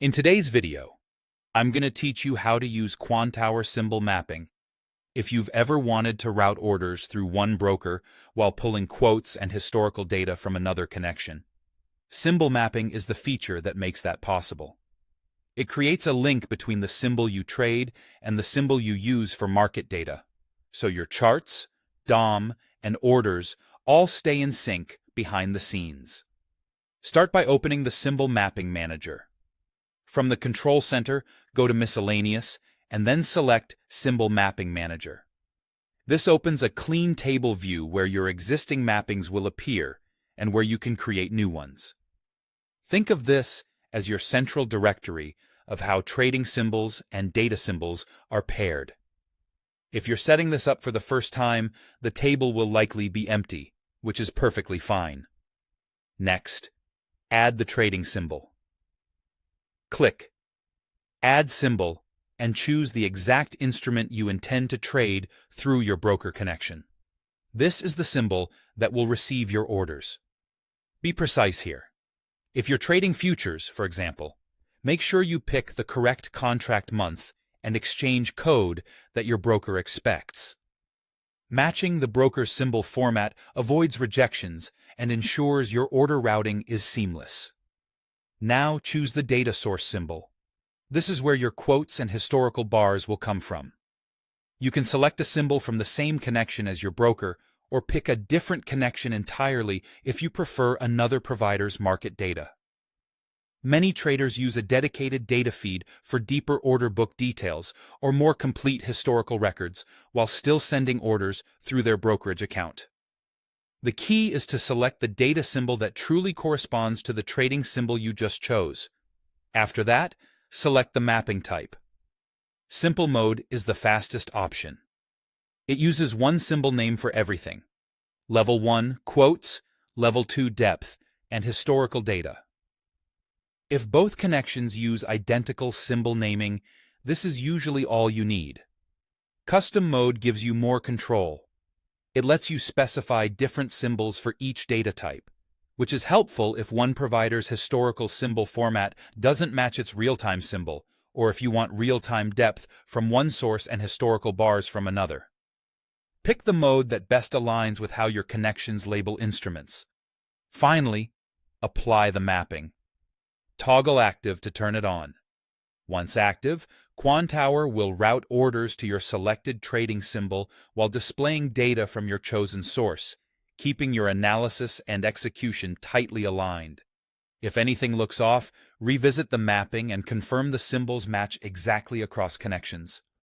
In today's video, I'm going to teach you how to use Quantower Symbol Mapping. If you've ever wanted to route orders through one broker while pulling quotes and historical data from another connection, symbol mapping is the feature that makes that possible. It creates a link between the symbol you trade and the symbol you use for market data, so your charts, DOM, and orders all stay in sync behind the scenes. Start by opening the Symbol Mapping Manager. From the Control Center, go to Miscellaneous, and then select Symbol Mapping Manager. This opens a clean table view where your existing mappings will appear and where you can create new ones. Think of this as your central directory of how trading symbols and data symbols are paired. If you're setting this up for the first time, the table will likely be empty, which is perfectly fine. Next, add the trading symbol. Click Add Symbol and choose the exact instrument you intend to trade through your broker connection. This is the symbol that will receive your orders. Be precise here. If you're trading futures, for example, make sure you pick the correct contract month and exchange code that your broker expects. Matching the broker's symbol format avoids rejections and ensures your order routing is seamless. Now choose the data source symbol. This is where your quotes and historical bars will come from. You can select a symbol from the same connection as your broker or pick a different connection entirely if you prefer another provider's market data. Many traders use a dedicated data feed for deeper order book details or more complete historical records while still sending orders through their brokerage account. The key is to select the data symbol that truly corresponds to the trading symbol you just chose. After that, select the mapping type. Simple mode is the fastest option. It uses one symbol name for everything. Level 1, quotes, Level 2, depth, and historical data. If both connections use identical symbol naming, this is usually all you need. Custom mode gives you more control. It lets you specify different symbols for each data type, which is helpful if one provider's historical symbol format doesn't match its real-time symbol, or if you want real-time depth from one source and historical bars from another. Pick the mode that best aligns with how your connections label instruments. Finally, apply the mapping. Toggle active to turn it on. Once active, Quantower will route orders to your selected trading symbol while displaying data from your chosen source, keeping your analysis and execution tightly aligned. If anything looks off, revisit the mapping and confirm the symbols match exactly across connections.